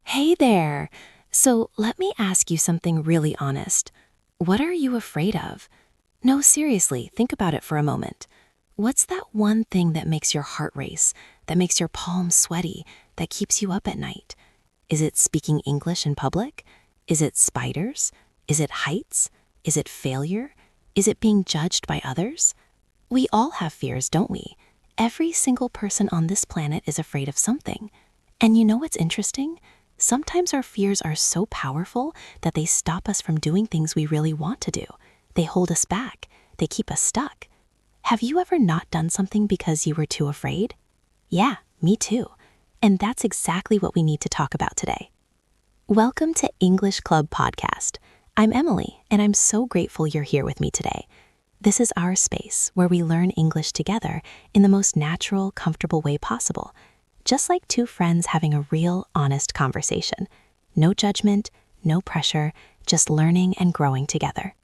Hey there. So let me ask you something really honest. What are you afraid of? No, seriously, think about it for a moment. What's that one thing that makes your heart race, that makes your palms sweaty, that keeps you up at night? Is it speaking English in public? Is it spiders? Is it heights? Is it failure? Is it being judged by others? We all have fears, don't we? Every single person on this planet is afraid of something. And you know what's interesting? Sometimes our fears are so powerful that they stop us from doing things we really want to do. They hold us back. They keep us stuck. Have you ever not done something because you were too afraid? Yeah, me too. And that's exactly what we need to talk about today. Welcome to English Club Podcast. I'm Emily, and I'm so grateful you're here with me today. This is our space where we learn English together in the most natural, comfortable way possible. Just like two friends having a real, honest conversation. No judgment, no pressure, just learning and growing together.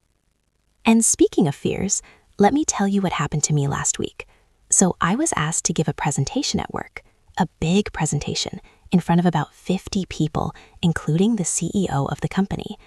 And speaking of fears, let me tell you what happened to me last week. So I was asked to give a presentation at work, a big presentation, in front of about 50 people, including the CEO of the company.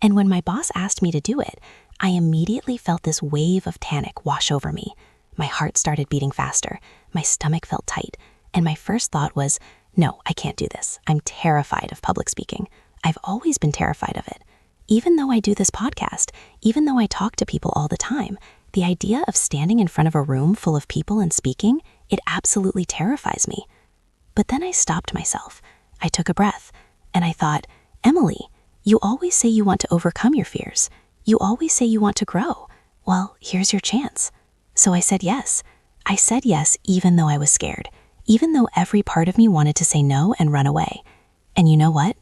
And when my boss asked me to do it, I immediately felt this wave of panic wash over me. My heart started beating faster, my stomach felt tight, and my first thought was, no, I can't do this. I'm terrified of public speaking. I've always been terrified of it. Even though I do this podcast, even though I talk to people all the time, the idea of standing in front of a room full of people and speaking, it absolutely terrifies me. But then I stopped myself. I took a breath, and I thought, Emily, you always say you want to overcome your fears. You always say you want to grow. Well, here's your chance. So I said yes. I said yes even though I was scared. Even though every part of me wanted to say no and run away. And you know what?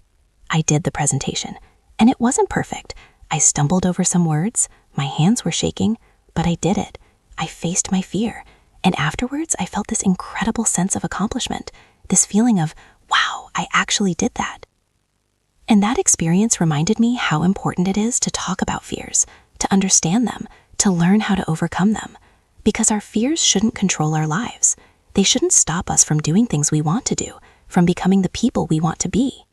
I did the presentation. And it wasn't perfect. I stumbled over some words, my hands were shaking, but I did it. I faced my fear. And afterwards, I felt this incredible sense of accomplishment, this feeling of, wow, I actually did that. And that experience reminded me how important it is to talk about fears, to understand them, to learn how to overcome them. Because our fears shouldn't control our lives. They shouldn't stop us from doing things we want to do, from becoming the people we want to be.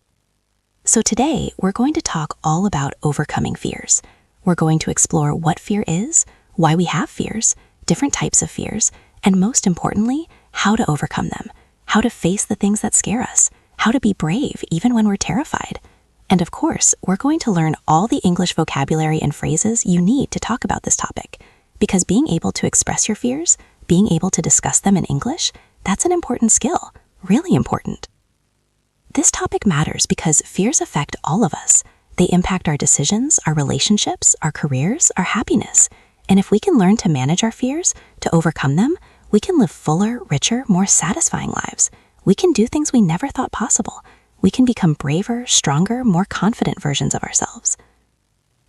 So today, we're going to talk all about overcoming fears. We're going to explore what fear is, why we have fears, different types of fears, and most importantly, how to overcome them, how to face the things that scare us, how to be brave even when we're terrified. And of course, we're going to learn all the English vocabulary and phrases you need to talk about this topic, because being able to express your fears, being able to discuss them in English, that's an important skill, really important. This topic matters because fears affect all of us. They impact our decisions, our relationships, our careers, our happiness. And if we can learn to manage our fears, to overcome them, we can live fuller, richer, more satisfying lives. We can do things we never thought possible. We can become braver, stronger, more confident versions of ourselves.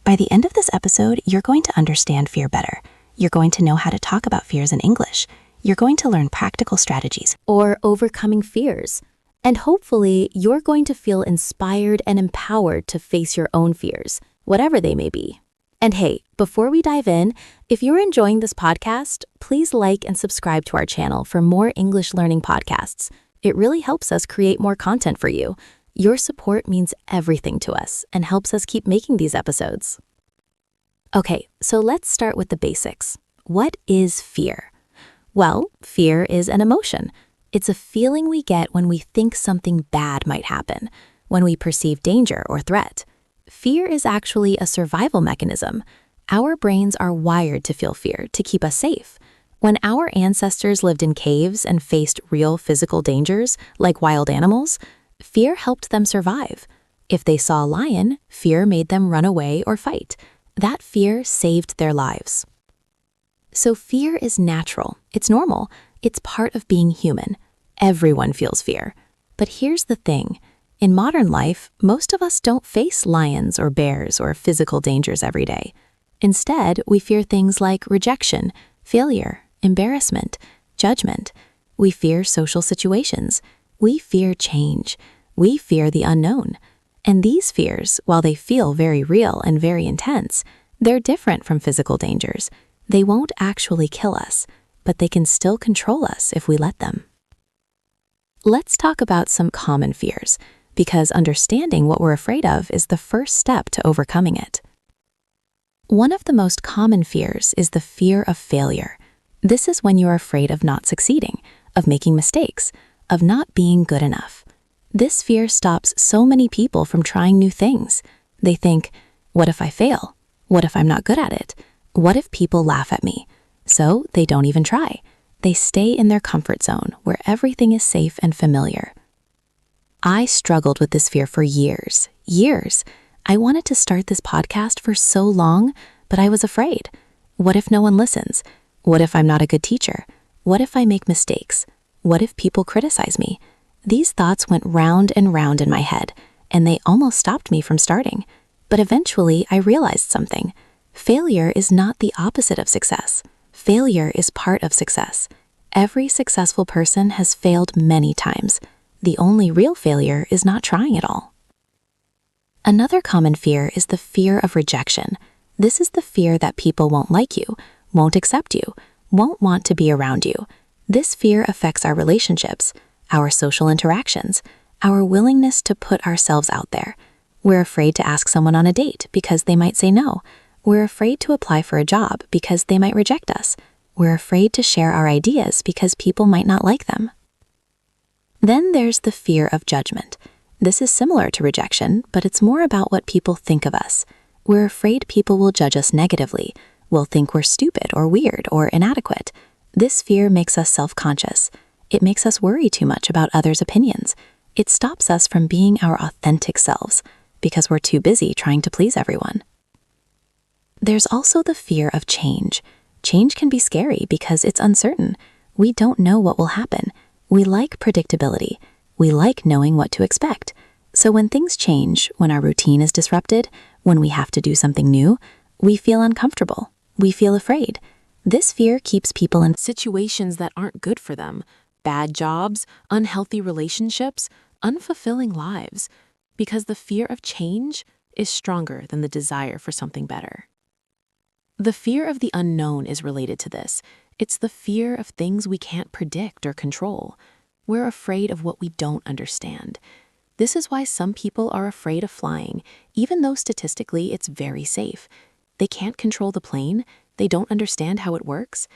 By the end of this episode, you're going to understand fear better. You're going to know how to talk about fears in English. You're going to learn practical strategies or overcoming fears. And hopefully, you're going to feel inspired and empowered to face your own fears, whatever they may be. And hey, before we dive in, if you're enjoying this podcast, please like and subscribe to our channel for more English learning podcasts. It really helps us create more content for you. Your support means everything to us and helps us keep making these episodes. Okay, so let's start with the basics. What is fear? Well, fear is an emotion. It's a feeling we get when we think something bad might happen, when we perceive danger or threat. Fear is actually a survival mechanism. Our brains are wired to feel fear to keep us safe. When our ancestors lived in caves and faced real physical dangers, like wild animals, fear helped them survive. If they saw a lion, fear made them run away or fight. That fear saved their lives. So fear is natural. It's normal. It's part of being human. Everyone feels fear. But here's the thing. In modern life, most of us don't face lions or bears or physical dangers every day. Instead, we fear things like rejection, failure, embarrassment, judgment. We fear social situations. We fear change. We fear the unknown. And these fears, while they feel very real and very intense, they're different from physical dangers. They won't actually kill us, but they can still control us if we let them. Let's talk about some common fears. because understanding what we're afraid of is the first step to overcoming it. One of the most common fears is the fear of failure. This is when you're afraid of not succeeding, of making mistakes, of not being good enough. This fear stops so many people from trying new things. They think, what if I fail? What if I'm not good at it? What if people laugh at me? So they don't even try. They stay in their comfort zone where everything is safe and familiar. I struggled with this fear for years. I wanted to start this podcast for so long, but I was afraid. What if no one listens? What if I'm not a good teacher? What if I make mistakes? What if people criticize me? These thoughts went round and round in my head, and they almost stopped me from starting. But eventually, I realized something. Failure is not the opposite of success. Failure is part of success. Every successful person has failed many times. The only real failure is not trying at all. Another common fear is the fear of rejection. This is the fear that people won't like you, won't accept you, won't want to be around you. This fear affects our relationships, our social interactions, our willingness to put ourselves out there. We're afraid to ask someone on a date because they might say no. We're afraid to apply for a job because they might reject us. We're afraid to share our ideas because people might not like them. Then there's the fear of judgment. This is similar to rejection, but it's more about what people think of us. We're afraid people will judge us negatively, will think we're stupid or weird or inadequate. This fear makes us self-conscious. It makes us worry too much about others' opinions. It stops us from being our authentic selves because we're too busy trying to please everyone. There's also the fear of change. Change can be scary because it's uncertain. We don't know what will happen. We like predictability. We like knowing what to expect. So when things change, when our routine is disrupted, when we have to do something new, we feel uncomfortable. We feel afraid. This fear keeps people in situations that aren't good for them. Bad jobs, unhealthy relationships, unfulfilling lives. Because the fear of change is stronger than the desire for something better. The fear of the unknown is related to this. It's the fear of things we can't predict or control. We're afraid of what we don't understand. This is why some people are afraid of flying, even though statistically it's very safe. They can't control the plane. They don't understand how it works.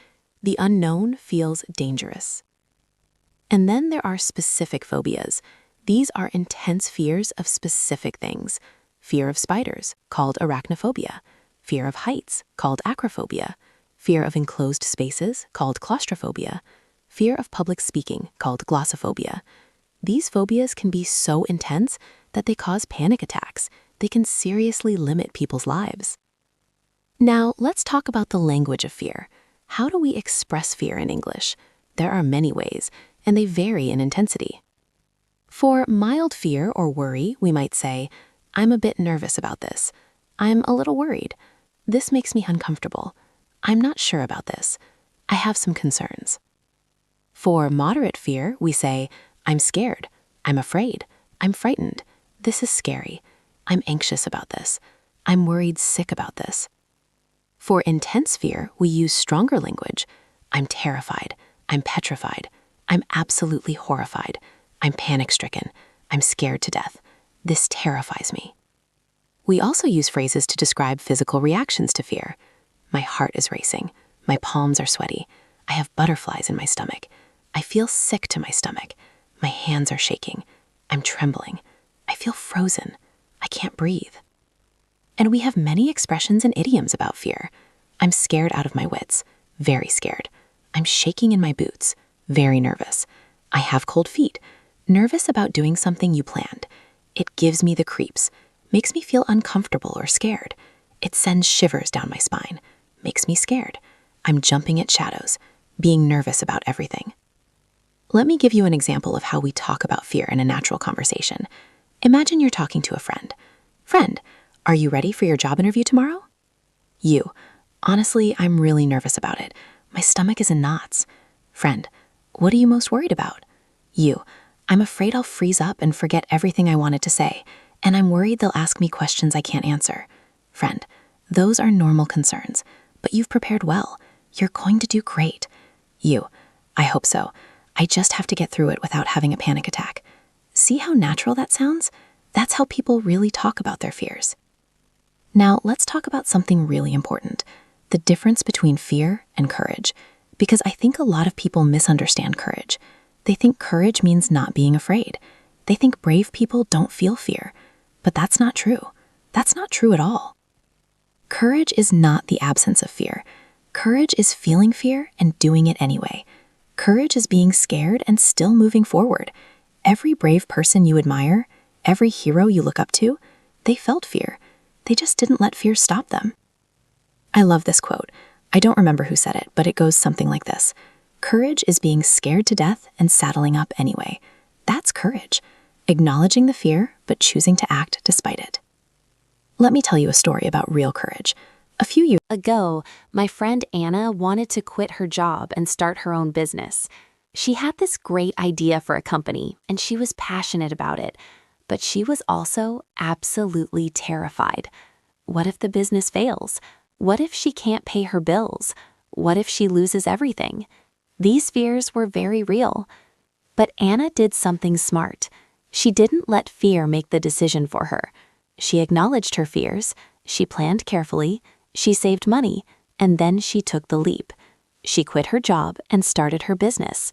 The unknown feels dangerous. And then there are specific phobias. These are intense fears of specific things. Fear of spiders, called arachnophobia. Fear of heights, called acrophobia. Fear of enclosed spaces, called claustrophobia. Fear of public speaking, called glossophobia. These phobias can be so intense that they cause panic attacks. They can seriously limit people's lives. Now, let's talk about the language of fear. How do we express fear in English? There are many ways, and they vary in intensity. For mild fear or worry, we might say, I'm a bit nervous about this. I'm a little worried. This makes me uncomfortable. I'm not sure about this. I have some concerns. For moderate fear, we say, I'm scared. I'm afraid. I'm frightened. This is scary. I'm anxious about this. I'm worried sick about this. For intense fear, we use stronger language. I'm terrified. I'm petrified. I'm absolutely horrified. I'm panic-stricken. I'm scared to death. This terrifies me. We also use phrases to describe physical reactions to fear. My heart is racing. My palms are sweaty. I have butterflies in my stomach. I feel sick to my stomach. My hands are shaking. I'm trembling. I feel frozen. I can't breathe. And we have many expressions and idioms about fear. I'm scared out of my wits. Very scared. I'm shaking in my boots. Very nervous. I have cold feet. Nervous about doing something you planned. It gives me the creeps. Makes me feel uncomfortable or scared. It sends shivers down my spine. Makes me scared. I'm jumping at shadows. Being nervous about everything. Let me give you an example of how we talk about fear in a natural conversation. Imagine you're talking to a friend. Friend, are you ready for your job interview tomorrow? You, honestly, I'm really nervous about it. My stomach is in knots. Friend, what are you most worried about? You, I'm afraid I'll freeze up and forget everything I wanted to say, and I'm worried they'll ask me questions I can't answer. Friend, those are normal concerns, but you've prepared well. You're going to do great. You, I hope so. I just have to get through it without having a panic attack. See how natural that sounds? That's how people really talk about their fears. Now, let's talk about something really important, the difference between fear and courage, because I think a lot of people misunderstand courage. They think courage means not being afraid. They think brave people don't feel fear, but that's not true. That's not true at all. Courage is not the absence of fear. Courage is feeling fear and doing it anyway. Courage is being scared and still moving forward. Every brave person you admire, every hero you look up to, they felt fear. They just didn't let fear stop them. I love this quote. I don't remember who said it, but it goes something like this. Courage is being scared to death and saddling up anyway. That's courage. Acknowledging the fear, but choosing to act despite it. Let me tell you a story about real courage. A few years Ago, my friend Anna wanted to quit her job and start her own business. She had this great idea for a company, and she was passionate about it, but she was also absolutely terrified. What if the business fails? What if she can't pay her bills? What if she loses everything? These fears were very real. But Anna did something smart. She didn't let fear make the decision for her. She acknowledged her fears, she planned carefully, she saved money, and then she took the leap. She quit her job and started her business.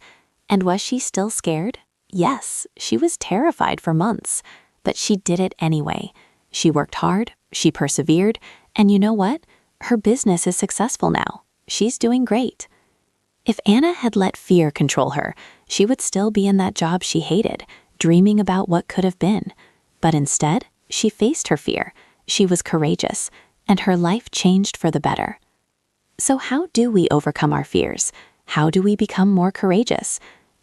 And was she still scared? Yes, she was terrified for months, but she did it anyway. She worked hard, she persevered, and you know what? Her business is successful now. She's doing great. If Anna had let fear control her, she would still be in that job she hated, dreaming about what could have been. But instead, she faced her fear. She was courageous, and her life changed for the better. So how do we overcome our fears? How do we become more courageous?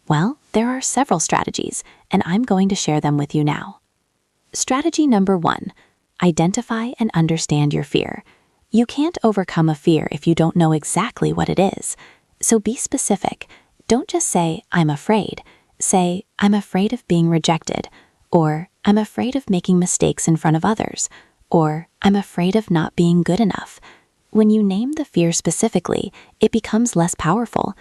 Well, there are several strategies, and I'm going to share them with you now. Strategy number 1, identify and understand your fear. You can't overcome a fear if you don't know exactly what it is. So be specific. Don't just say, I'm afraid. Say, I'm afraid of being rejected, or I'm afraid of making mistakes in front of others, or I'm afraid of not being good enough. When you name the fear specifically, it becomes less powerful.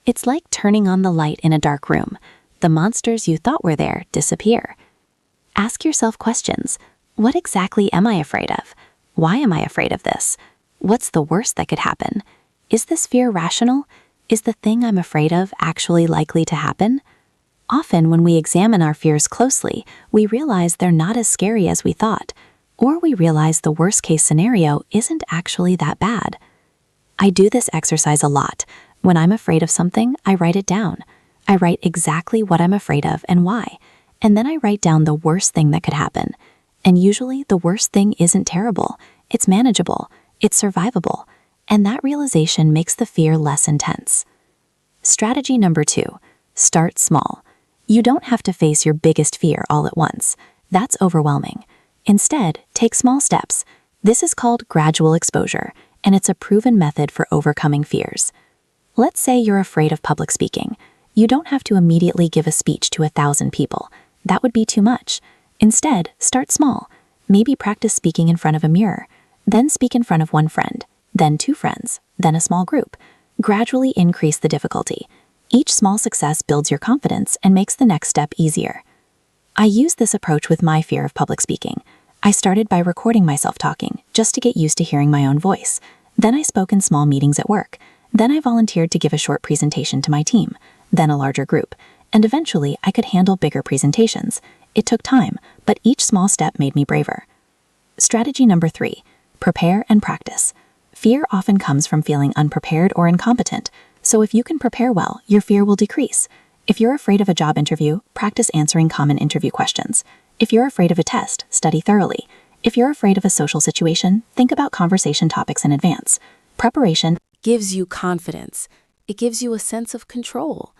It's like turning on the light in a dark room. The monsters you thought were there disappear. Ask yourself questions. What exactly am I afraid of? Why am I afraid of this? What's the worst that could happen? Is this fear rational? Is the thing I'm afraid of actually likely to happen? Often when we examine our fears closely, we realize they're not as scary as we thought, or we realize the worst-case scenario isn't actually that bad. I do this exercise a lot. When I'm afraid of something, I write it down. I write exactly what I'm afraid of and why, and then I write down the worst thing that could happen. And usually the worst thing isn't terrible. It's manageable. It's survivable. And that realization makes the fear less intense. Strategy number 2, start small. You don't have to face your biggest fear all at once. That's overwhelming. Instead, take small steps. This is called gradual exposure, and it's a proven method for overcoming fears. Let's say you're afraid of public speaking. You don't have to immediately give a speech to 1,000 people. That would be too much. Instead, start small. Maybe practice speaking in front of a mirror, then speak in front of one friend, then 2 friends, then a small group. Gradually increase the difficulty. Each small success builds your confidence and makes the next step easier. I use this approach with my fear of public speaking. I started by recording myself talking, just to get used to hearing my own voice. Then I spoke in small meetings at work. Then I volunteered to give a short presentation to my team, then a larger group, and eventually I could handle bigger presentations. It took time, but each small step made me braver. Strategy number 3, prepare and practice. Fear often comes from feeling unprepared or incompetent, so if you can prepare well, your fear will decrease. If you're afraid of a job interview, practice answering common interview questions. If you're afraid of a test, study thoroughly. If you're afraid of a social situation, think about conversation topics in advance. Preparation gives you confidence. It gives you a sense of control.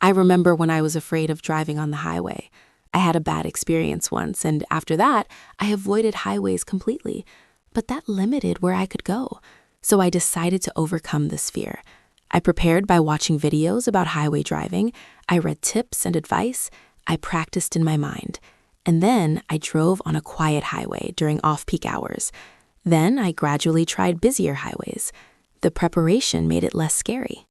I remember when I was afraid of driving on the highway. I had a bad experience once, and after that, I avoided highways completely. But that limited where I could go. So I decided to overcome this fear. I prepared by watching videos about highway driving. I read tips and advice. I practiced in my mind. And then I drove on a quiet highway during off-peak hours. Then I gradually tried busier highways. The preparation made it less scary.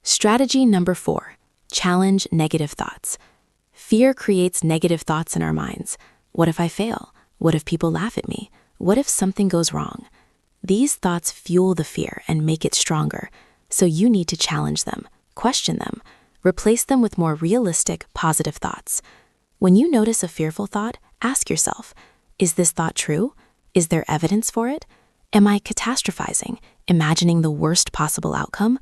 Strategy number 4, challenge negative thoughts. Fear creates negative thoughts in our minds. What if I fail? What if people laugh at me? What if something goes wrong? These thoughts fuel the fear and make it stronger, so you need to challenge them, question them, replace them with more realistic, positive thoughts. When you notice a fearful thought, ask yourself, is this thought true? Is there evidence for it? Am I catastrophizing, imagining the worst possible outcome?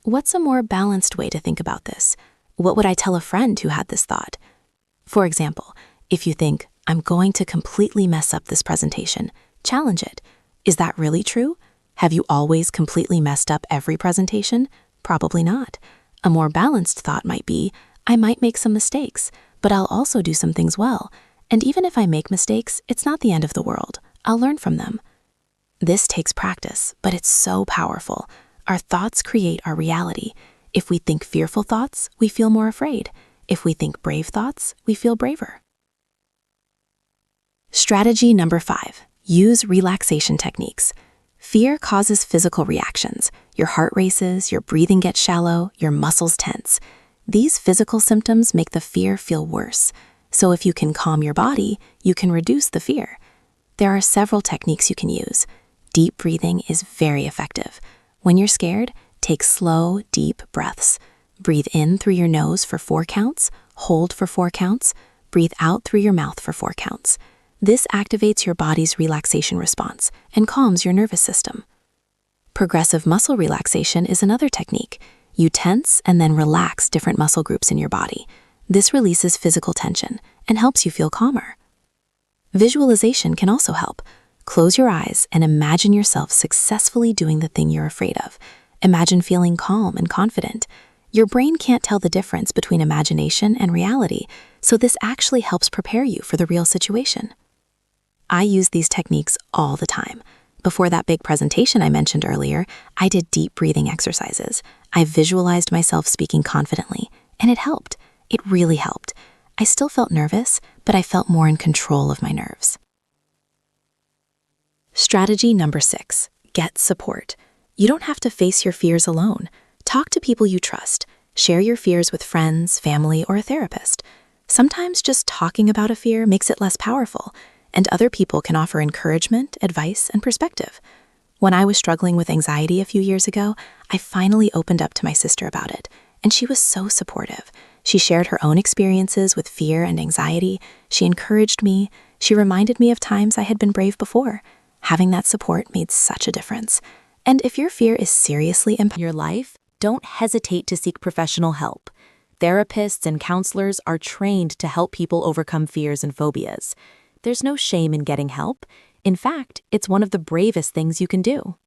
What's a more balanced way to think about this? What would I tell a friend who had this thought? For example, if you think, I'm going to completely mess up this presentation, challenge it. Is that really true? Have you always completely messed up every presentation? Probably not. A more balanced thought might be, I might make some mistakes, but I'll also do some things well. And even if I make mistakes, it's not the end of the world. I'll learn from them. This takes practice, but it's so powerful. Our thoughts create our reality. If we think fearful thoughts, we feel more afraid. If we think brave thoughts, we feel braver. Strategy number 5, use relaxation techniques. Fear causes physical reactions. Your heart races, your breathing gets shallow, your muscles tense. These physical symptoms make the fear feel worse. So if you can calm your body, you can reduce the fear. There are several techniques you can use. Deep breathing is very effective. When you're scared, take slow, deep breaths. Breathe in through your nose for 4 counts, hold for 4 counts, breathe out through your mouth for 4 counts. This activates your body's relaxation response and calms your nervous system. Progressive muscle relaxation is another technique. You tense and then relax different muscle groups in your body. This releases physical tension and helps you feel calmer. Visualization can also help. Close your eyes and imagine yourself successfully doing the thing you're afraid of. Imagine feeling calm and confident. Your brain can't tell the difference between imagination and reality, so this actually helps prepare you for the real situation. I use these techniques all the time. Before that big presentation I mentioned earlier, I did deep breathing exercises. I visualized myself speaking confidently, and it helped. It really helped. I still felt nervous, but I felt more in control of my nerves. Strategy number 6, get support. You don't have to face your fears alone. Talk to people you trust. Share your fears with friends, family, or a therapist. Sometimes just talking about a fear makes it less powerful, and other people can offer encouragement, advice, and perspective. When I was struggling with anxiety a few years ago, I finally opened up to my sister about it, and she was so supportive. She shared her own experiences with fear and anxiety. She encouraged me. She reminded me of times I had been brave before. Having that support made such a difference. And if your fear is seriously impacting your life, don't hesitate to seek professional help. Therapists and counselors are trained to help people overcome fears and phobias. There's no shame in getting help. In fact, it's one of the bravest things you can do.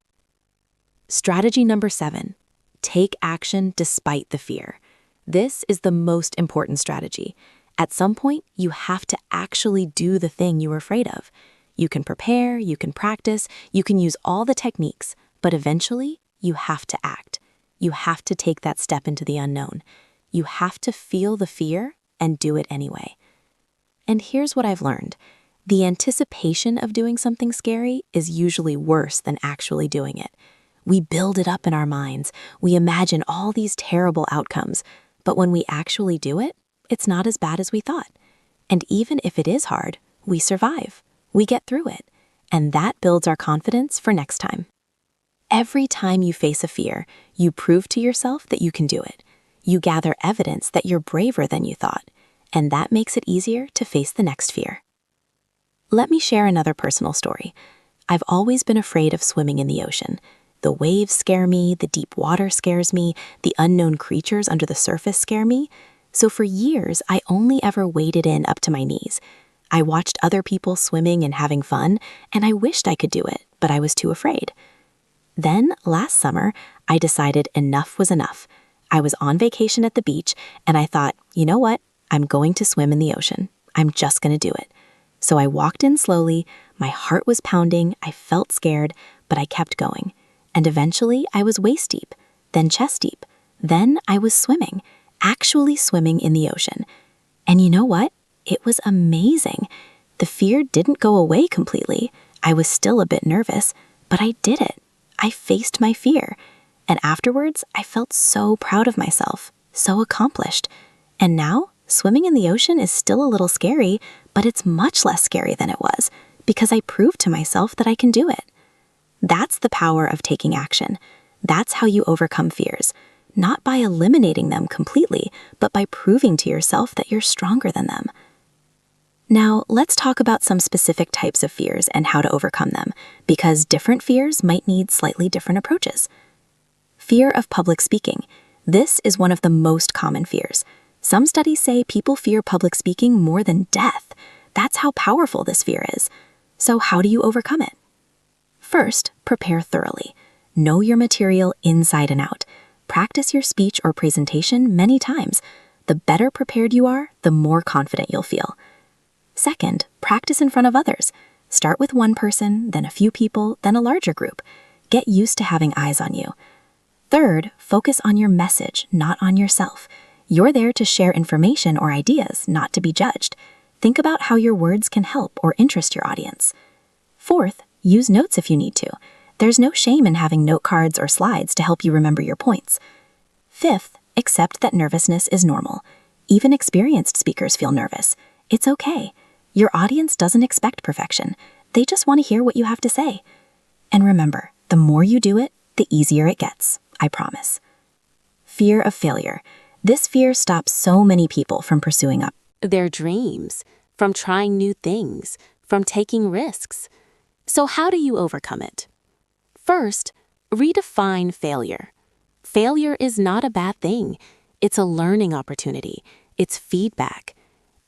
Strategy number 7, take action despite the fear. This is the most important strategy. At some point, you have to actually do the thing you were afraid of. You can prepare, you can practice, you can use all the techniques, but eventually, you have to act. You have to take that step into the unknown. You have to feel the fear and do it anyway. And here's what I've learned. The anticipation of doing something scary is usually worse than actually doing it. We build it up in our minds. We imagine all these terrible outcomes. But when we actually do it, it's not as bad as we thought. And even if it is hard, we survive. We get through it. And that builds our confidence for next time. Every time you face a fear, you prove to yourself that you can do it. You gather evidence that you're braver than you thought, and that makes it easier to face the next fear. Let me share another personal story. I've always been afraid of swimming in the ocean. The waves scare me, the deep water scares me, the unknown creatures under the surface scare me. So for years, I only ever waded in up to my knees. I watched other people swimming and having fun, and I wished I could do it, but I was too afraid. Then, last summer, I decided enough was enough. I was on vacation at the beach, and I thought, you know what? I'm going to swim in the ocean. I'm just going to do it. So I walked in slowly, my heart was pounding, I felt scared, but I kept going. And eventually, I was waist deep, then chest deep. Then I was swimming, actually swimming in the ocean. And you know what? It was amazing. The fear didn't go away completely. I was still a bit nervous, but I did it. I faced my fear. And afterwards, I felt so proud of myself, so accomplished. And now, Swimming in the ocean is still a little scary, but it's much less scary than it was because I proved to myself that I can do it. That's the power of taking action. That's how you overcome fears, not by eliminating them completely, but by proving to yourself that you're stronger than them. Now, let's talk about some specific types of fears and how to overcome them, because different fears might need slightly different approaches. Fear of public speaking. This is one of the most common fears. Some studies say people fear public speaking more than death. That's how powerful this fear is. So how do you overcome it? First, prepare thoroughly. Know your material inside and out. Practice your speech or presentation many times. The better prepared you are, the more confident you'll feel. Second, practice in front of others. Start with one person, then a few people, then a larger group. Get used to having eyes on you. Third, focus on your message, not on yourself. You're there to share information or ideas, not to be judged. Think about how your words can help or interest your audience. Fourth, use notes if you need to. There's no shame in having note cards or slides to help you remember your points. Fifth, accept that nervousness is normal. Even experienced speakers feel nervous. It's okay. Your audience doesn't expect perfection. They just want to hear what you have to say. And remember, the more you do it, the easier it gets, I promise. Fear of failure. This fear stops so many people from pursuing their dreams, from trying new things, from taking risks. So how do you overcome it? First, redefine failure. Failure is not a bad thing. It's a learning opportunity. It's feedback.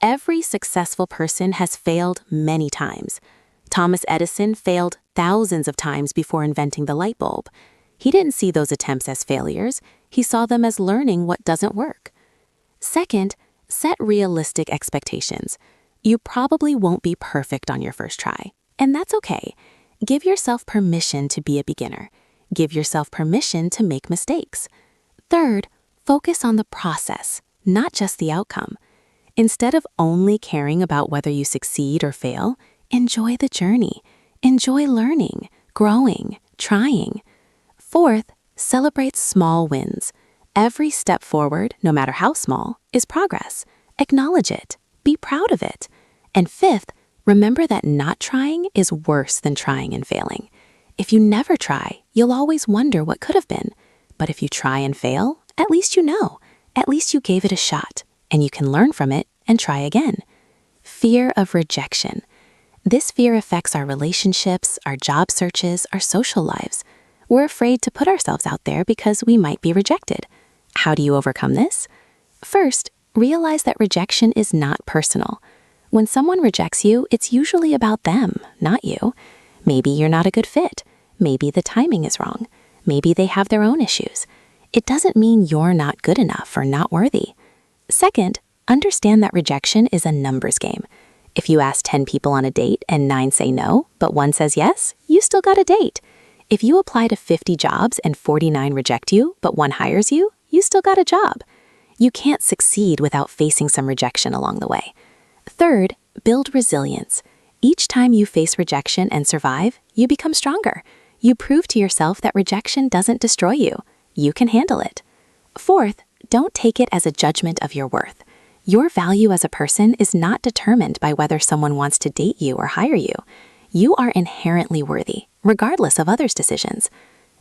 Every successful person has failed many times. Thomas Edison failed thousands of times before inventing the light bulb. He didn't see those attempts as failures. He saw them as learning what doesn't work. Second, set realistic expectations. You probably won't be perfect on your first try, and that's okay. Give yourself permission to be a beginner. Give yourself permission to make mistakes. Third, focus on the process, not just the outcome. Instead of only caring about whether you succeed or fail, enjoy the journey. Enjoy learning, growing, trying. Fourth, celebrate small wins. Every step forward, no matter how small, is progress. Acknowledge it. Be proud of it. And fifth, remember that not trying is worse than trying and failing. If you never try, you'll always wonder what could have been. But if you try and fail, at least you know. At least you gave it a shot, and you can learn from it and try again. Fear of rejection. This fear affects our relationships, our job searches, our social lives. We're afraid to put ourselves out there because we might be rejected. How do you overcome this? First, realize that rejection is not personal. When someone rejects you, it's usually about them, not you. Maybe you're not a good fit. Maybe the timing is wrong. Maybe they have their own issues. It doesn't mean you're not good enough or not worthy. Second, understand that rejection is a numbers game. If you ask 10 people on a date and 9 say no, but 1 says yes, you still got a date. If you apply to 50 jobs and 49 reject you, but 1 hires you, you still got a job. You can't succeed without facing some rejection along the way. Third, build resilience. Each time you face rejection and survive, you become stronger. You prove to yourself that rejection doesn't destroy you. You can handle it. Fourth, don't take it as a judgment of your worth. Your value as a person is not determined by whether someone wants to date you or hire you. You are inherently worthy, regardless of others' decisions.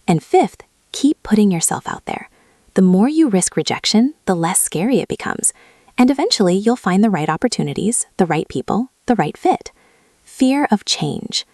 And fifth, keep putting yourself out there. The more you risk rejection, the less scary it becomes. And eventually, you'll find the right opportunities, the right people, the right fit. Fear of change.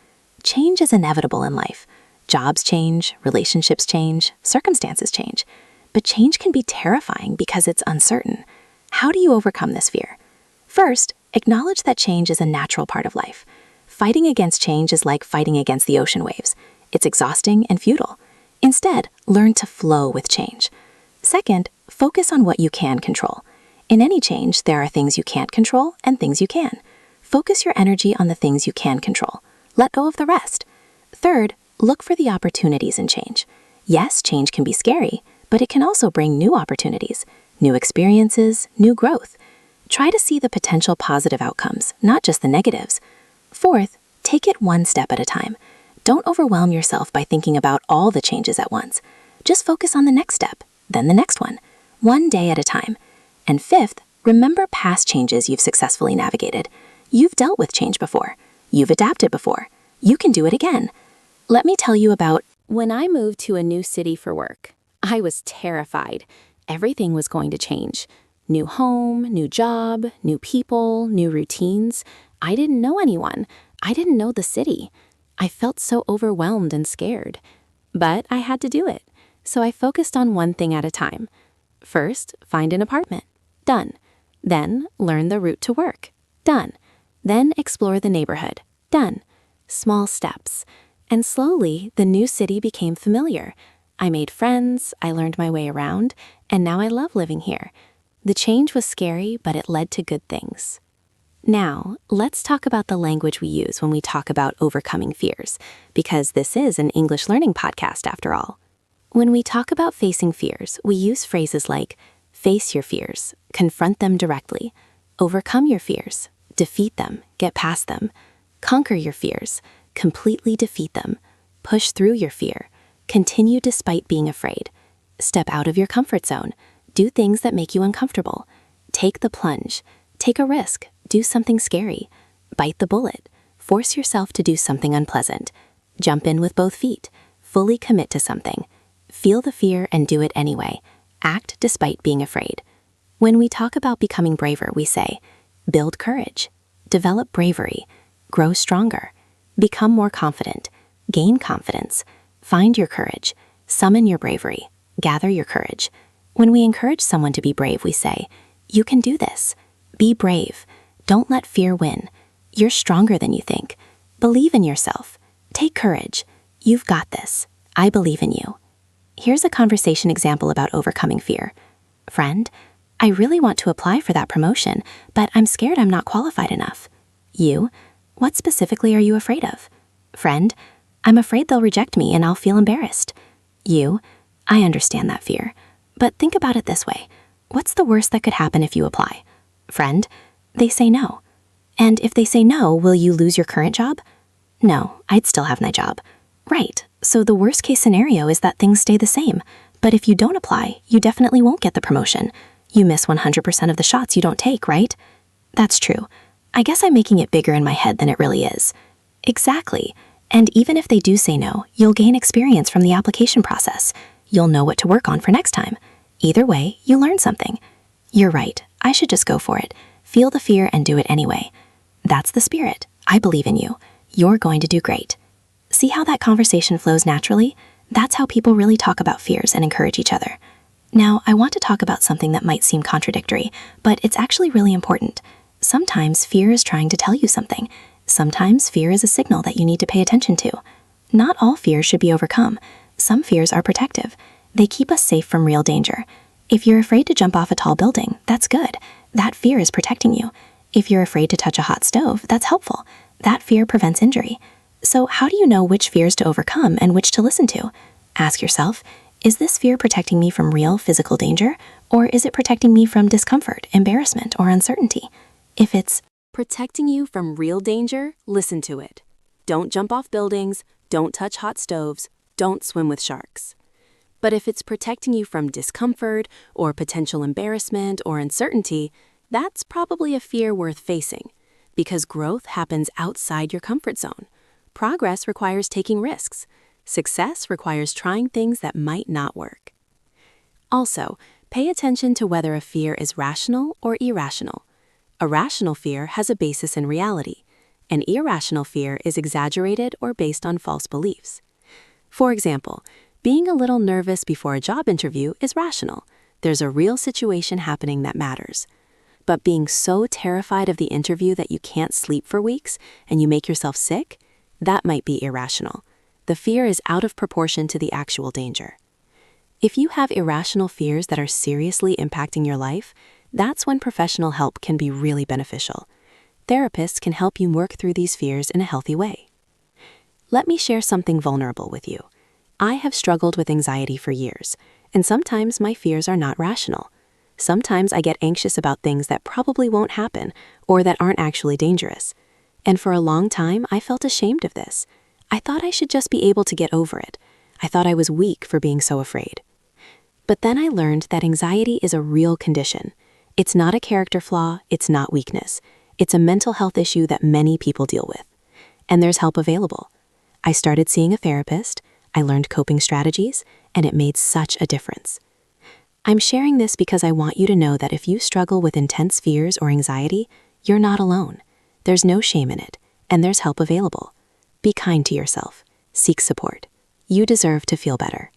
Change is inevitable in life. Jobs change, relationships change, circumstances change. But change can be terrifying because it's uncertain. How do you overcome this fear? First, acknowledge that change is a natural part of life. Fighting against change is like fighting against the ocean waves. It's exhausting and futile. Instead, learn to flow with change. Second, focus on what you can control. In any change, there are things you can't control and things you can. Focus your energy on the things you can control. Let go of the rest. Third, look for the opportunities in change. Yes, change can be scary, but it can also bring new opportunities, new experiences, new growth. Try to see the potential positive outcomes, not just the negatives. Fourth, take it one step at a time. Don't overwhelm yourself by thinking about all the changes at once. Just focus on the next step, then the next one day at a time. And fifth, Remember past changes you've successfully navigated. You've dealt with change before. You've adapted before. You can do it again. Let me tell you about When I moved to a new city for work, I was terrified. Everything was going to change. New home, new job, new people, new routines. I didn't know anyone. I didn't know the city. I felt so overwhelmed and scared. But I had to do it. So I focused on one thing at a time. First, find an apartment. Done. Then, learn the route to work. Done. Then, explore the neighborhood. Done. Small steps. And slowly, the new city became familiar. I made friends, I learned my way around, and now I love living here. The change was scary, but it led to good things. Now, let's talk about the language we use when we talk about overcoming fears, because this is an English learning podcast after all. When we talk about facing fears, we use phrases like face your fears, confront them directly, overcome your fears, defeat them, get past them, conquer your fears, completely defeat them, push through your fear, continue despite being afraid, step out of your comfort zone, do things that make you uncomfortable, take the plunge, take a risk, do something scary, bite the bullet, force yourself to do something unpleasant, jump in with both feet, fully commit to something, feel the fear and do it anyway, act despite being afraid. When we talk about becoming braver, we say, build courage, develop bravery, grow stronger, become more confident, gain confidence, find your courage, summon your bravery, gather your courage. When we encourage someone to be brave, we say, you can do this. Be brave. Don't let fear win. You're stronger than you think. Believe in yourself. Take courage. You've got this. I believe in you. Here's a conversation example about overcoming fear. Friend, I really want to apply for that promotion, but I'm scared I'm not qualified enough. You, what specifically are you afraid of? Friend, I'm afraid they'll reject me and I'll feel embarrassed. You, I understand that fear, but think about it this way. What's the worst that could happen if you apply? Friend, they say no. And if they say no, will you lose your current job? No, I'd still have my job. Right, so the worst case scenario is that things stay the same. But if you don't apply, you definitely won't get the promotion. You miss 100% of the shots you don't take, right? That's true. I guess I'm making it bigger in my head than it really is. Exactly. And even if they do say no, you'll gain experience from the application process. You'll know what to work on for next time. Either way, you learn something. You're right. I should just go for it. Feel the fear and do it anyway. That's the spirit. I believe in you. You're going to do great. See how that conversation flows naturally? That's how people really talk about fears and encourage each other. Now, I want to talk about something that might seem contradictory, but it's actually really important. Sometimes fear is trying to tell you something. Sometimes fear is a signal that you need to pay attention to. Not all fears should be overcome. Some fears are protective. They keep us safe from real danger. If you're afraid to jump off a tall building, that's good. That fear is protecting you. If you're afraid to touch a hot stove, that's helpful. That fear prevents injury. So how do you know which fears to overcome and which to listen to? Ask yourself, is this fear protecting me from real physical danger, or is it protecting me from discomfort, embarrassment, or uncertainty? If it's Protecting you from real danger, listen to it. Don't jump off buildings, don't touch hot stoves, don't swim with sharks. But if it's protecting you from discomfort or potential embarrassment or uncertainty, that's probably a fear worth facing, because growth happens outside your comfort zone. Progress requires taking risks. Success requires trying things that might not work. Also, pay attention to whether a fear is rational or irrational. A rational fear has a basis in reality. An irrational fear is exaggerated or based on false beliefs. For example, being a little nervous before a job interview is rational. There's a real situation happening that matters. But being so terrified of the interview that you can't sleep for weeks and you make yourself sick, that might be irrational. The fear is out of proportion to the actual danger. If you have irrational fears that are seriously impacting your life, that's when professional help can be really beneficial. Therapists can help you work through these fears in a healthy way. Let me share something vulnerable with you. I have struggled with anxiety for years, and sometimes my fears are not rational. Sometimes I get anxious about things that probably won't happen or that aren't actually dangerous. And for a long time, I felt ashamed of this. I thought I should just be able to get over it. I thought I was weak for being so afraid. But then I learned that anxiety is a real condition. It's not a character flaw, it's not weakness. It's a mental health issue that many people deal with. And there's help available. I started seeing a therapist, I learned coping strategies, and it made such a difference. I'm sharing this because I want you to know that if you struggle with intense fears or anxiety, you're not alone. There's no shame in it, and there's help available. Be kind to yourself. Seek support. You deserve to feel better.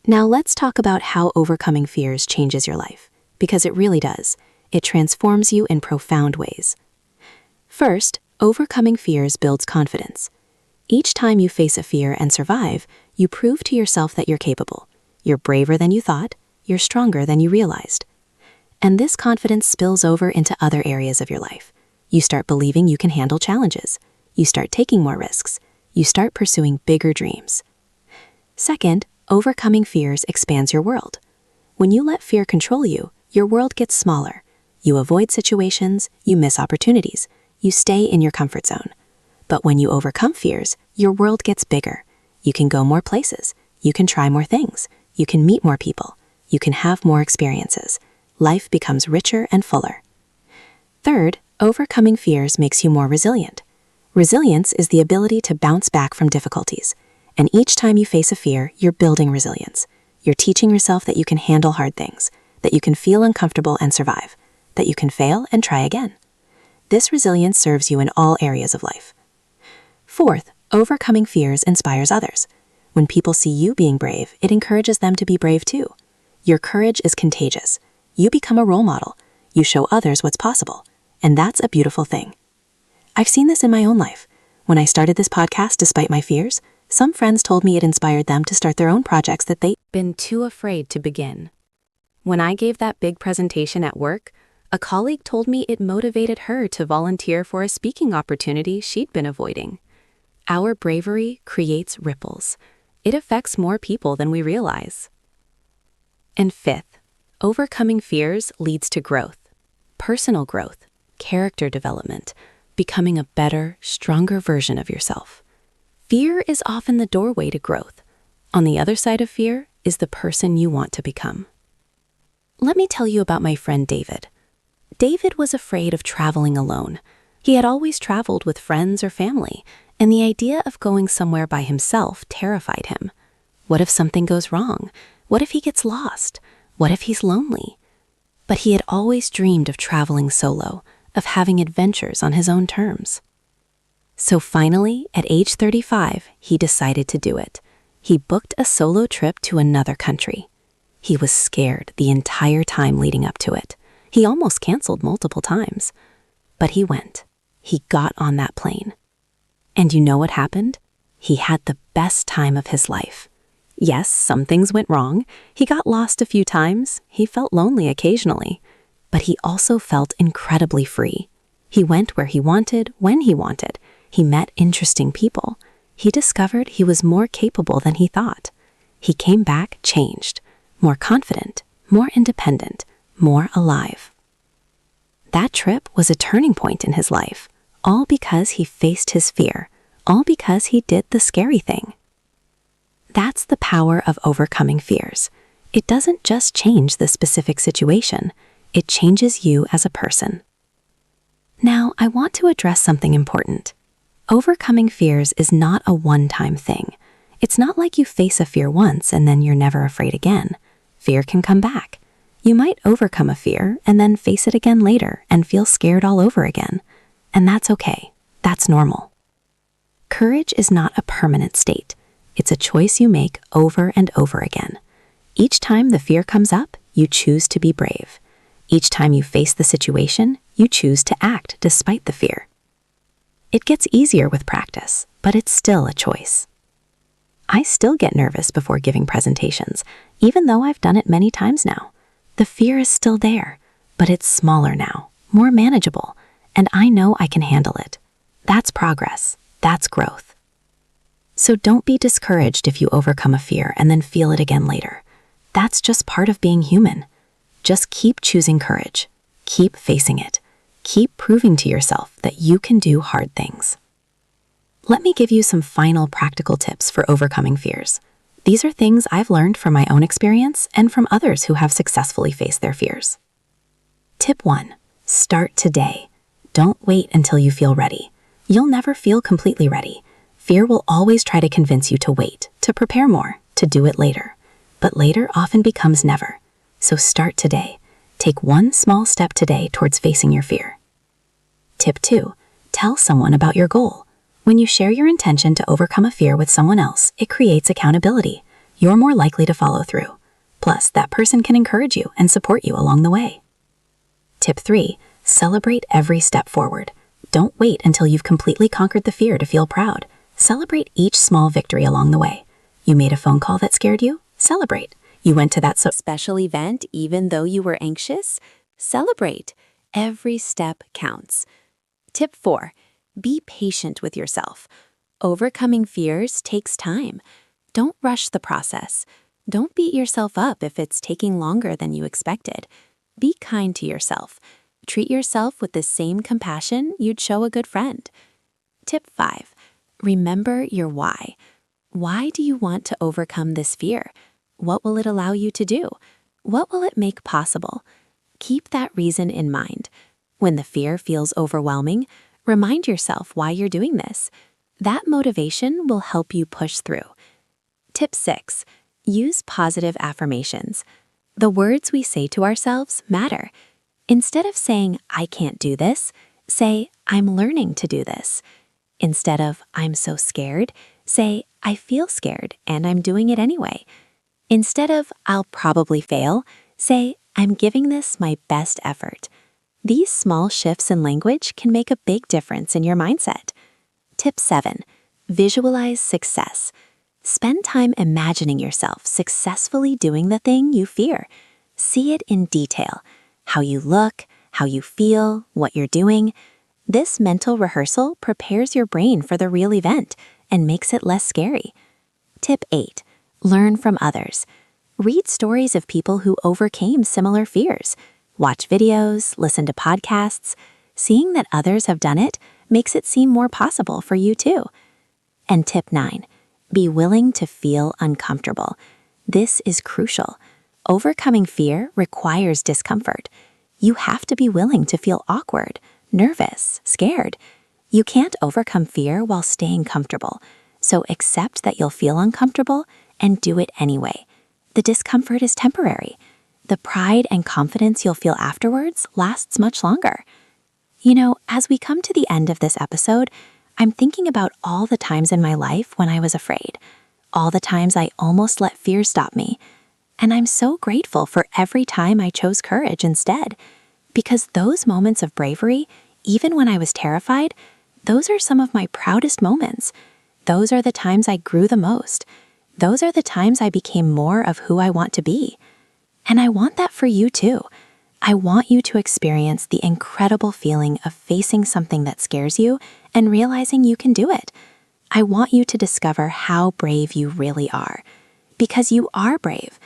Now let's talk about how overcoming fears changes your life, because it really does. It transforms you in profound ways. First, overcoming fears builds confidence. Each time you face a fear and survive, you prove to yourself that you're capable. You're braver than you thought, you're stronger than you realized. And this confidence spills over into other areas of your life. You start believing you can handle challenges. You start taking more risks. You start pursuing bigger dreams. Second, overcoming fears expands your world. When you let fear control you, your world gets smaller. You avoid situations, you miss opportunities, you stay in your comfort zone. But when you overcome fears, your world gets bigger. You can go more places, you can try more things, you can meet more people, you can have more experiences. Life becomes richer and fuller. Third, overcoming fears makes you more resilient. Resilience is the ability to bounce back from difficulties. And each time you face a fear, you're building resilience. You're teaching yourself that you can handle hard things, that you can feel uncomfortable and survive, that you can fail and try again. This resilience serves you in all areas of life. Fourth, overcoming fears inspires others. When people see you being brave, it encourages them to be brave too. Your courage is contagious. You become a role model. You show others what's possible. And that's a beautiful thing. I've seen this in my own life. When I started this podcast despite my fears, some friends told me it inspired them to start their own projects that they'd been too afraid to begin. When I gave that big presentation at work, a colleague told me it motivated her to volunteer for a speaking opportunity she'd been avoiding. Our bravery creates ripples. It affects more people than we realize. And fifth, overcoming fears leads to growth. Personal growth, character development, becoming a better, stronger version of yourself. Fear is often the doorway to growth. On the other side of fear is the person you want to become. Let me tell you about my friend David. David was afraid of traveling alone. He had always traveled with friends or family, and the idea of going somewhere by himself terrified him. What if something goes wrong? What if he gets lost? What if he's lonely? But he had always dreamed of traveling solo, of having adventures on his own terms. So finally, at age 35, he decided to do it. He booked a solo trip to another country. He was scared the entire time leading up to it. He almost canceled multiple times. But he went. He got on that plane. And you know what happened? He had the best time of his life. Yes, some things went wrong. He got lost a few times. He felt lonely occasionally. But he also felt incredibly free. He went where he wanted, when he wanted. He met interesting people. He discovered he was more capable than he thought. He came back changed, more confident, more independent, more alive. That trip was a turning point in his life, all because he faced his fear, all because he did the scary thing. That's the power of overcoming fears. It doesn't just change the specific situation, it changes you as a person. Now, I want to address something important. Overcoming fears is not a one-time thing. It's not like you face a fear once and then you're never afraid again. Fear can come back. You might overcome a fear and then face it again later and feel scared all over again. And that's okay. That's normal. Courage is not a permanent state. It's a choice you make over and over again. Each time the fear comes up, you choose to be brave. Each time you face the situation, you choose to act despite the fear. It gets easier with practice, but it's still a choice. I still get nervous before giving presentations, even though I've done it many times now. The fear is still there, but it's smaller now, more manageable, and I know I can handle it. That's progress. That's growth. So don't be discouraged if you overcome a fear and then feel it again later. That's just part of being human. Just keep choosing courage. Keep facing it. Keep proving to yourself that you can do hard things. Let me give you some final practical tips for overcoming fears. These are things I've learned from my own experience and from others who have successfully faced their fears. Tip 1. Start today. Don't wait until you feel ready. You'll never feel completely ready. Fear will always try to convince you to wait, to prepare more, to do it later. But later often becomes never. So start today. Take one small step today towards facing your fear. Tip 2. Tell someone about your goal. When you share your intention to overcome a fear with someone else, it creates accountability. You're more likely to follow through. Plus, that person can encourage you and support you along the way. Tip 3. Celebrate every step forward. Don't wait until you've completely conquered the fear to feel proud. Celebrate each small victory along the way. You made a phone call that scared you? Celebrate. You went to that Special event even though you were anxious? Celebrate. Every step counts. Tip 4. Be patient with yourself. Overcoming fears takes time. Don't rush the process. Don't beat yourself up if it's taking longer than you expected. Be kind to yourself. Treat yourself with the same compassion you'd show a good friend. Tip 5. Remember your why. Why do you want to overcome this fear? What will it allow you to do? What will it make possible? Keep that reason in mind. When the fear feels overwhelming, remind yourself why you're doing this. That motivation will help you push through. Tip 6. Use positive affirmations. The words we say to ourselves matter. Instead of saying, I can't do this, say, I'm learning to do this. Instead of, I'm so scared, say, I feel scared and I'm doing it anyway. Instead of, I'll probably fail, say, I'm giving this my best effort. These small shifts in language can make a big difference in your mindset. Tip 7. Visualize success. Spend time imagining yourself successfully doing the thing you fear. See it in detail. How you look, how you feel, what you're doing. This mental rehearsal prepares your brain for the real event and makes it less scary. Tip 8. Learn from others. Read stories of people who overcame similar fears. Watch videos, listen to podcasts. Seeing that others have done it makes it seem more possible for you too. And tip 9. Be willing to feel uncomfortable. This is crucial. Overcoming fear requires discomfort. You have to be willing to feel awkward, nervous, scared. You can't overcome fear while staying comfortable. So accept that you'll feel uncomfortable and do it anyway. The discomfort is temporary. The pride and confidence you'll feel afterwards lasts much longer. You know, as we come to the end of this episode, I'm thinking about all the times in my life when I was afraid, all the times I almost let fear stop me. And I'm so grateful for every time I chose courage instead, because those moments of bravery, even when I was terrified, those are some of my proudest moments. Those are the times I grew the most. Those are the times I became more of who I want to be. And I want that for you too. I want you to experience the incredible feeling of facing something that scares you and realizing you can do it. I want you to discover how brave you really are. Because you are brave.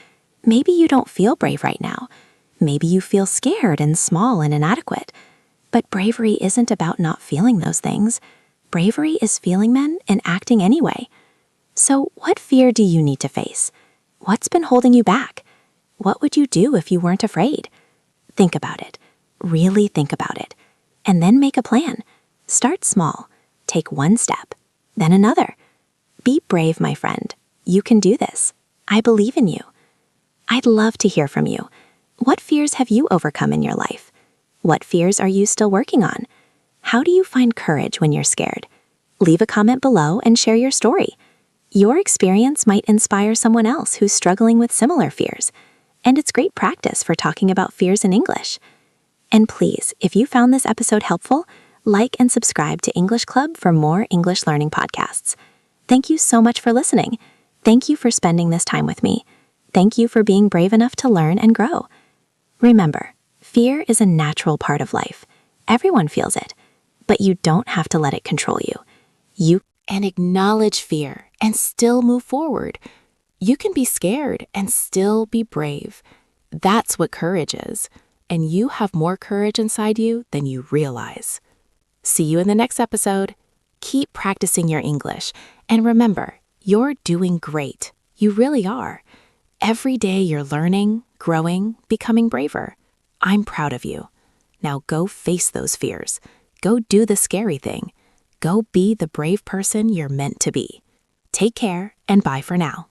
Maybe you don't feel brave right now. Maybe you feel scared and small and inadequate. But bravery isn't about not feeling those things. Bravery is feeling them and acting anyway. So what fear do you need to face? What's been holding you back? What would you do if you weren't afraid? Think about it. Really think about it. And then make a plan. Start small. Take one step, then another. Be brave, my friend. You can do this. I believe in you. I'd love to hear from you. What fears have you overcome in your life? What fears are you still working on? How do you find courage when you're scared? Leave a comment below and share your story. Your experience might inspire someone else who's struggling with similar fears. And it's great practice for talking about fears in English. And please, if you found this episode helpful, like and subscribe to English Club for more English learning podcasts. Thank you so much for listening. Thank you for spending this time with me. Thank you for being brave enough to learn and grow. Remember, fear is a natural part of life. Everyone feels it, but you don't have to let it control you. You can acknowledge fear and still move forward. You can be scared and still be brave. That's what courage is, and you have more courage inside you than you realize. See you in the next episode. Keep practicing your English, and remember, you're doing great. You really are. Every day you're learning, growing, becoming braver. I'm proud of you. Now go face those fears. Go do the scary thing. Go be the brave person you're meant to be. Take care and bye for now.